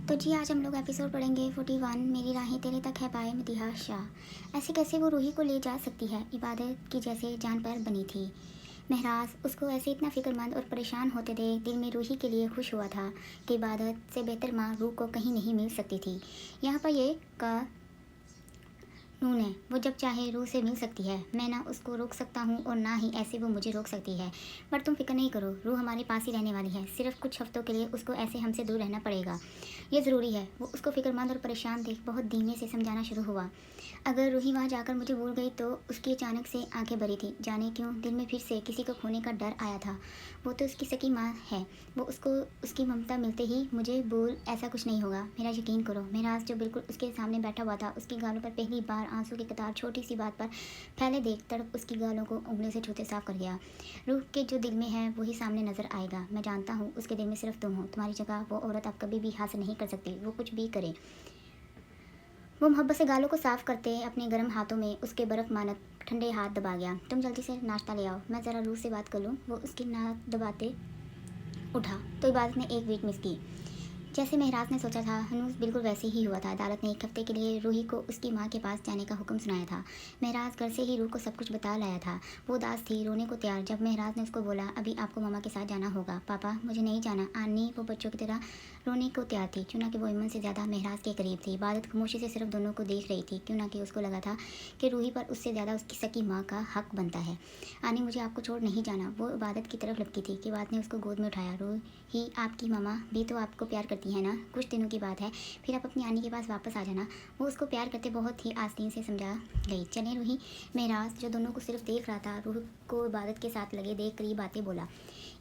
तो जी आज हम लोग एपिसोड पढ़ेंगे 41 मेरी राहें तेरे तक है पाए मदीहा शाह। ऐसे कैसे वो रूही को ले जा सकती है, इबादत की जैसे जान पर बनी थी। महराज उसको ऐसे इतना फिक्रमंद और परेशान होते देख दिल में रूही के लिए खुश हुआ था कि इबादत से बेहतर माँ रूह को कहीं नहीं मिल सकती थी। यहाँ पर ये का नून है, वो जब चाहे रूह से मिल सकती है। मैं ना उसको रोक सकता हूँ और ना ही ऐसे वो मुझे रोक सकती है। पर तुम फिक्र नहीं करो, रूह हमारे पास ही रहने वाली है। सिर्फ कुछ हफ्तों के लिए उसको ऐसे हमसे दूर रहना पड़ेगा, ये ज़रूरी है। वो उसको फिक्रमंद और परेशान देख बहुत धीमे से समझाना शुरू हुआ। अगर रूही वहाँ जाकर मुझे भूल गई तो उसकी अचानक से आंखें भरी थी। जाने क्यों दिल में फिर से किसी को खोने का डर आया था। वो तो उसकी सकी माँ है, वो उसको उसकी ममता मिलते ही मुझे भूल, ऐसा कुछ नहीं होगा, मेरा यकीन करो। मेराज जो बिल्कुल उसके सामने बैठा हुआ था, उसकी गालों पर पहली बार आंसू की कतार छोटी सी बात पर फैले देख तड़प उसकी गालों को उंगली से छूते साफ कर गया। रूह के जो दिल में है वही सामने नजर आएगा। मैं जानता हूँ उसके दिल में सिर्फ तुम हो। तुम्हारी जगह वो औरत आप कभी भी हासिल नहीं कर सकती, वो कुछ भी करे। वो मोहब्बत से गालों को साफ करते अपने गर्म हाथों में उसके बर्फ मानत ठंडे हाथ दबा गया। तुम जल्दी से नाश्ता ले आओ, मैं ज़रा रूह से बात कर लूँ। वो उसकी नाक दबाते उठा तो इबादत ने एक वीट मिस की। जैसे महराज ने सोचा था, हनूस बिल्कुल वैसे ही हुआ था। अदालत ने एक हफ्ते के लिए रूही को उसकी माँ के पास जाने का हुक्म सुनाया था। महराज घर से ही रूह को सब कुछ बता लाया था। वो उदास थी, रोने को तैयार, जब महराज ने उसको बोला, अभी आपको मामा के साथ जाना होगा। पापा मुझे नहीं जाना। आनी वो बच्चों की तरह रोने को तैयार थी, क्यों ना कि वो इमन से ज़्यादा महराज के करीब थी। इबादत खामोशी से सिर्फ दोनों को देख रही थी, क्यों ना कि उसको लगा था कि रूही पर उससे ज़्यादा उसकी सकी माँ का हक बनता है। आनी मुझे आपको छोड़ नहीं जाना। वो इबादत की तरफ लपकी थी कि बात ने उसको गोद में उठाया। रूही आपकी मामा भी तो आपको प्यार करती है ना, कुछ दिनों की बात है, फिर आप अपनी आनी के पास वापस आ जाना। वो उसको प्यार करते बहुत ही आस्तीन से समझा गई। चले रूही। महराज जो दोनों को सिर्फ देख रहा था, रूह को इबादत के साथ लगे देख कर ये बातें बोला।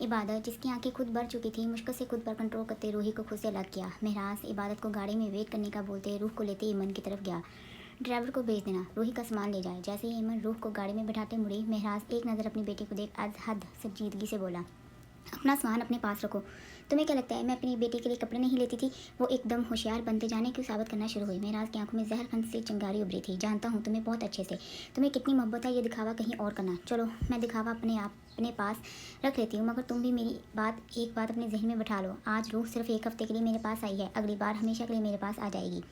इबादत जिसकी आंखें खुद भर चुकी थी, मुश्किल से खुद पर कंट्रोल करते रूही को खुद से अलग किया। महराज इबादत को गाड़ी में वेट करने का बोलते रूह को लेते ईमन की तरफ गया। ड्राइवर को भेज देना, रूही का सामान ले जाए। जैसे ही ईमन रूह को गाड़ी में बैठाते मुड़ी, महराज एक नज़र अपनी बेटी को देख आज हद संजीदगी से बोला, अपना सामान अपने पास रखो। तुम्हें क्या लगता है मैं अपनी बेटी के लिए कपड़े नहीं लेती थी? वो एकदम होशियार बनते जाने क्यों साबित करना शुरू हुई। महराज की आंखों में जहर खंड से चिंगारी उभरी थी। जानता हूँ तुम्हें बहुत अच्छे से, तुम्हें कितनी मोहब्बत है, ये दिखावा कहीं और करना। चलो मैं दिखावा अपने पास रख लेती हूँ, मगर तुम भी मेरी एक बात अपने जहन में बैठा लो। आज रूह सिर्फ एक हफ्ते के लिए मेरे पास आई है, अगली बार हमेशा के लिए मेरे पास आ जाएगी।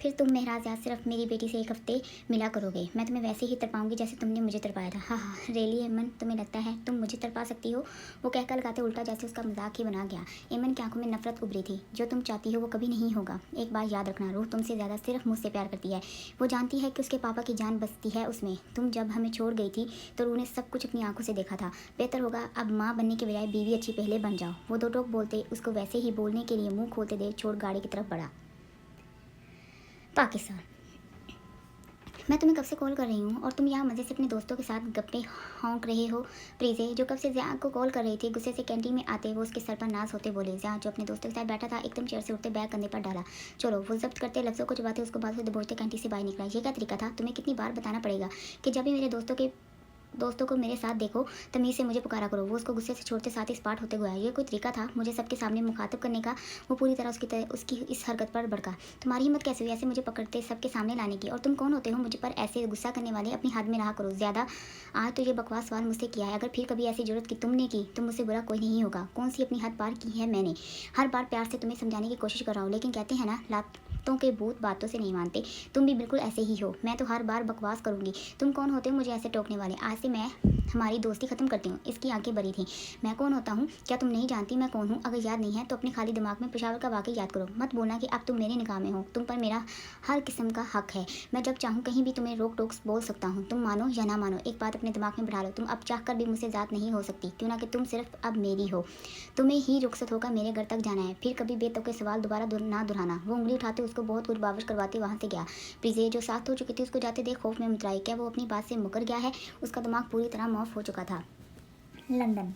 फिर तुम महराज आज सिर्फ मेरी बेटी से एक हफ्ते मिला करोगे। मैं तुम्हें वैसे ही तड़पाऊंगी जैसे तुमने मुझे तड़पाया था। हाँ हाँ रेली एमन, तुम्हें लगता है तुम मुझे तड़पा सकती हो? वो कहकर लगाते उल्टा जैसे उसका मजाक ही बना गया। एमन की आंखों में नफरत उभरी थी। जो तुम चाहती हो वो कभी नहीं होगा। एक बार याद रखना, रूह तुमसे ज़्यादा सिर्फ मुझसे प्यार करती है। वो जानती है कि उसके पापा की जान बसती है उसमें। तुम जब हमें छोड़ गई थी तो रूह ने सब कुछ अपनी आंखों से देखा था। बेहतर होगा अब माँ बनने के बजाय बीवी अच्छी पहले बन जाओ। वो दो टोक बोलते उसको वैसे ही बोलने के लिए मुंह खोलते देख छोड़ गाड़ी की तरफ बढ़ा। पाकिस्तान। मैं तुम्हें कब से कॉल कर रही हूँ और तुम यहाँ मज़े से अपने दोस्तों के साथ गप्पे हौंक रहे हो। प्रीजे जो कब से ज़िया को कॉल कर रही थी, गुस्से से कैंटीन में आते वो उसके सर पर नाज होते बोले। ज़िया जो अपने दोस्तों के साथ बैठा था एकदम चेयर से उठते बैग कंधे पर डाला। चलो वो जब्त करते लफ्ज़ों को जबाते उसको बात से दबोचते कैंटीन से बाहर निकला। ये क्या तरीका था? तुम्हें कितनी बार बताना पड़ेगा कि जब भी मेरे दोस्तों को मेरे साथ देखो तमीज़ से मुझे पुकारा करो। वो उसको गुस्से से छोड़ते साथ ही स्पाट होते हुए आया। ये कोई तरीका था मुझे सबके सामने मुखातिब करने का? वो पूरी तरह उसकी इस हरकत पर भड़का। तुम्हारी हिम्मत कैसे हुई ऐसे मुझे पकड़ते सबके सामने लाने की? और तुम कौन होते हो मुझे पर ऐसे गुस्सा करने वाले? अपनी हद में रहा करो ज़्यादा। आज तो ये बकवास सवाल मुझसे किया है, अगर फिर कभी ऐसी जरूरत की तुमने की तो मुझसे बुरा कोई नहीं होगा। कौन सी अपनी हद पार की है मैंने? हर बार प्यार से तुम्हें समझाने की कोशिश कर रहा हूँ, लेकिन कहते हैं ना लातों के भूत बातों से नहीं मानते। तुम भी बिल्कुल ऐसे ही हो। मैं तो हर बार बकवास करूँगी। तुम कौन होते हो मुझे ऐसे टोकने वाले? आज से मैं हमारी दोस्ती खत्म करती हूँ। इसकी आंखें भरी थी। मैं कौन होता हूँ क्या तुम नहीं जानती मैं कौन हूँ? अगर याद नहीं है तो अपने खाली दिमाग में पेशावर का वाकई याद करो। मत बोलना कि अब तुम मेरे निगाह में हो। तुम पर मेरा हर किस्म का हक है। मैं जब चाहूँ कहीं भी तुम्हें रोक टोक बोल सकता हूँ। तुम मानो या ना मानो, एक बात अपने दिमाग में बढ़ा लो, तुम अब चाह कर भी मुझसे ज़्यादा नहीं हो सकती, क्यों ना कि तुम सिर्फ अब मेरी हो। तुम्हें ही रुखसत होकर मेरे घर तक जाना है। फिर कभी बेतुके सवाल दोबारा ना दोहराना। वो उंगली उठाते उसको बहुत कुछ बावश करवाते वहाँ से गया। प्रीजे जो साथ हो चुकी थी उसको जाते देख खौफ में मुतराई। क्या वो अपनी बात से मुकर गया है? उसका दिमाग पूरी तरह मौफ हो चुका था। लंदन।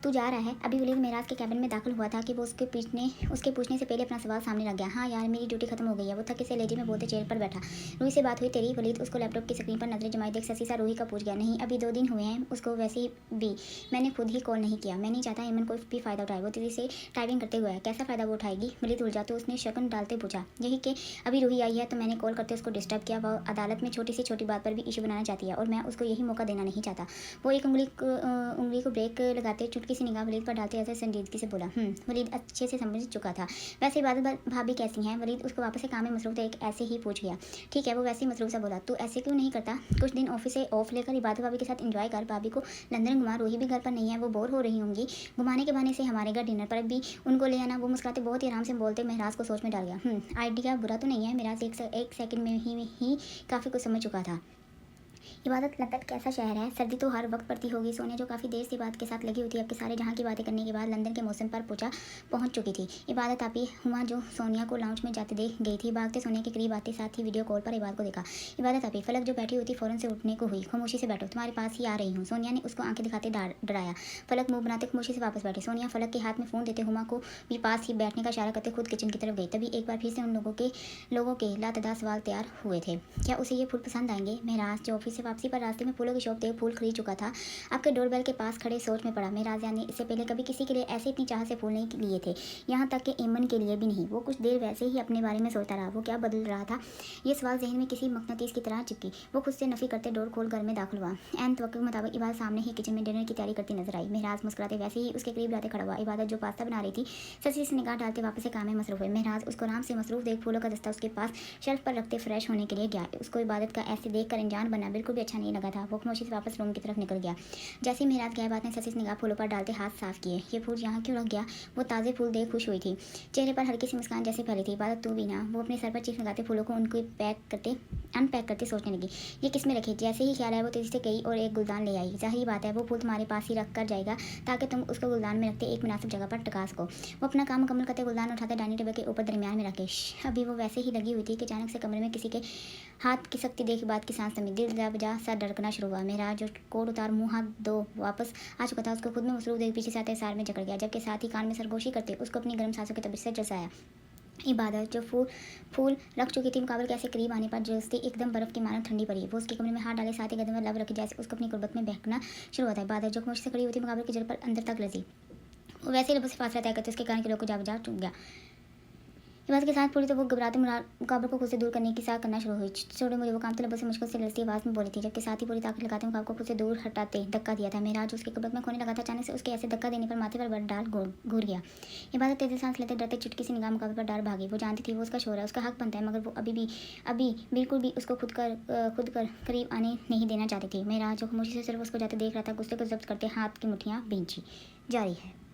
तू जा रहा है? अभी वलीद मेराज के कैबिन में दाखिल हुआ था कि वो उसके पूछने से पहले अपना सवाल सामने रख गया। हाँ यार मेरी ड्यूटी खत्म हो गई है। वो थके से लेजी में बोलते चेयर पर बैठा। रूही से बात हुई तेरी? वलीद उसको लैपटॉप की स्क्रीन पर नजरें जमाई देख ससीसा रूही का पूछ गया। नहीं अभी 2 दिन हुए हैं उसको, वैसे भी मैंने खुद ही कॉल नहीं किया। मैं नहीं चाहता ईमन कोई भी फ़ायदा उठाए। वो तेजी से टाइपिंग करते हुए कैसा फ़ायदा वो उठाएगी? वलीद उलझा तो उसने शकन डालते पूछा। यही कि अभी रूही आई है तो मैंने कॉल करते उसको डिस्टर्ब किया। वह अदालत में छोटी से छोटी बात पर भी इशू बनाना चाहती है और मैं उसको यही मौका देना नहीं चाहता। वो एक उंगली को ब्रेक लगाते चुटकी सी निगाह वलीद पर डालते ऐसे संजीदगी से बोला। वलीद अच्छे से समझ चुका था। वैसे इबादत भाभी कैसी हैं? वलीद उसको वापस से काम में मसरूफ एक ऐसे ही पूछ गया। ठीक है, वो वैसे ही मसरूफ सा बोला। तू ऐसे क्यों नहीं करता? कुछ दिन ऑफिस से ऑफ लेकर इबादत भाभी के साथ इंजॉय कर। भाभी को लंदन घुमा, रूही भी घर पर नहीं है, वो बोर हो रही होंगी। घुमाने के बहाने से हमारे घर डिनर पर भी उनको ले आना। वो मुस्कुराते बहुत ही आराम से बोलते महराज को सोच में डाल गया। आइडिया बुरा तो नहीं है। महराज एक सेकंड में ही काफ़ी कुछ समझ चुका था। इबादत, लंदन कैसा शहर है? सर्दी तो हर वक्त पड़ती होगी। सोनिया जो काफ़ी देर से बात के साथ लगी हुई थी, अब के सारे जहाँ की बातें करने के बाद लंदन के मौसम पर पहुंच चुकी थी। इबादत आपी हुआ जो सोनिया को लाउंज में जाते देख गई थी, भागते सोनिया के करीब आते साथ ही वीडियो कॉल पर इबादत को देखा। इबादत आपी, फलक जो बैठी हुई थी फ़ौरन से उठने को हुई। खामोशी से बैठो, तुम्हारे पास ही आ रही हूँ। सोनिया ने उसको आंखें दिखाते डराया। फलक मुंह बनाते खामोशी से वापस बैठी। सोनिया फलक के हाथ में फ़ोन देते हुमा को भी पास ही बैठने का इशारा करते खुद किचन की तरफ गई। तभी एक बार फिर से उन लोगों के लातदार सवाल तैयार हुए थे। क्या उसे ये फूल पसंद आएंगे? महराज जो ऑफिस से वापसी पर रास्ते में फूलों की शॉप देख फूल खरीद चुका था, आपके डोरबेल के पास खड़े सोच में पड़ा। महराज ने इससे पहले कभी किसी के लिए ऐसे इतनी चाह से फूल नहीं लिए थे, यहाँ तक कि एमन के लिए भी नहीं। वो कुछ देर वैसे ही अपने बारे में सोचता रहा। वो क्या बदल रहा था? ये सवाल जहन में किसी मकनातीस की तरह चिपकी। वो खुद से नफी करते डोर खोल घर में दाखिल हुआ। एन तवक्कुल के मुताबिक इबादत सामने ही किचन में डिनर की तैयारी करती नजर आई। महराज मुस्कुराते वैसे ही उसके करीब जाते खड़ा हुआ। इबादत जो पास्ता बना रही थी, ससी से निगाह डालते वापस से काम में मसरूफ हुए। महराज उसको आराम से मसरूफ देख फूलों का दस्ता उसके पास शेल्फ पर रखते फ्रेश होने के लिए गया। उसको इबादत का ऐसे देख कर अनजान बना बिल्कुल भी अच्छा नहीं लगा था। वो खामोशी से वापस रूम की तरफ निकल गया। जैसे ही महराज गया, बात ने ससी से निगाह फूलों पर डालते हाथ साफ किए। ये फूल यहाँ क्यों रख गया? वो ताज़े फूल देख खुश हुई थी। चेहरे पर हल्की सी मुस्कान जैसे फैली थी। इबादत तू भी ना? वो अपने सर पर चीख लगाते फूलों को उनको अनपैक करते सोचने लगी। ये किस में रखे? जैसे ही ख्याल है वो तेजी से गई और एक गुलदान ले आई। जाहिर बात है वो फूल तुम्हारे पास ही रख कर जाएगा ताकि तुम उसको गुलदान में रखते एक मुनासिब जगह पर टका सको। वो अपना काम मुकम्मल करते गुलदान उठाते डाइनिंग टेबल के ऊपर दरमियान में रखे। अभी वो वैसे ही लगी हुई थी कि अचानक से कमरे में किसी के हाथ की सख्ती देख बात की सांस थमी। दिल जा बजा सा धड़कना शुरू हुआ। महराज जो कोट उतार मुंह हाथ दो वापस आ चुका था, उसको खुद में मसरूफ देख पीछे से आते सार में जकड़ गया, जबकि साथ ही कान में सरगोशी करते उसको अपनी गर्म सांसों की तबीयत से जसाया। इबादत जो फूल रख चुकी थी, मुकाबले कैसे करीब आने पर जल्दी एकदम बर्फ की मानो ठंडी पड़ी। वो उसके कमरे में हाथ डाले साथ ही गदे में लब रखे जैसे उसको अपनी गुर्बत में बहकना शुरू हुआ था। इबादत जो खामोशी से खड़ी हुई थी, मुकाबले की जड़ पर अंदर तक लजी। वो वैसे ही लबों से फासला तय करते उसके कान के लोग को जा बजा चुक गया। इबादत के साथ पूरी तो वो घबराते मुकाबले को खुद से दूर करने की साथ करना शुरू हुई। छोटे मुझे वो काम तो लबों से मुश्किल से लड़ती आवाज़ में बोली थी, जबकि साथ ही पूरी ताकत लगाते मुकाबले को खुद से दूर हटाते धक्का दिया था। महराज उसके कब्र में खोने लगा था। अचानक से उसके ऐसे धक्का देने पर माथे पर बड़ डाल घूर गया। इबादत तेजी सांस लेते डरते चुटकी से निगाह मुकाबले पर डाल भागी। वो जानती थी वो उसका शोर है, उसका हक बनता है, मगर वो अभी बिल्कुल भी उसको खुद कर करीब आने नहीं देना चाहती थी। महराज जो खामोशी से सिर्फ उसको जाते देख रहा था, गुस्से को जब्त करते हाथ की मुठ्ठियाँ भींची जारी है।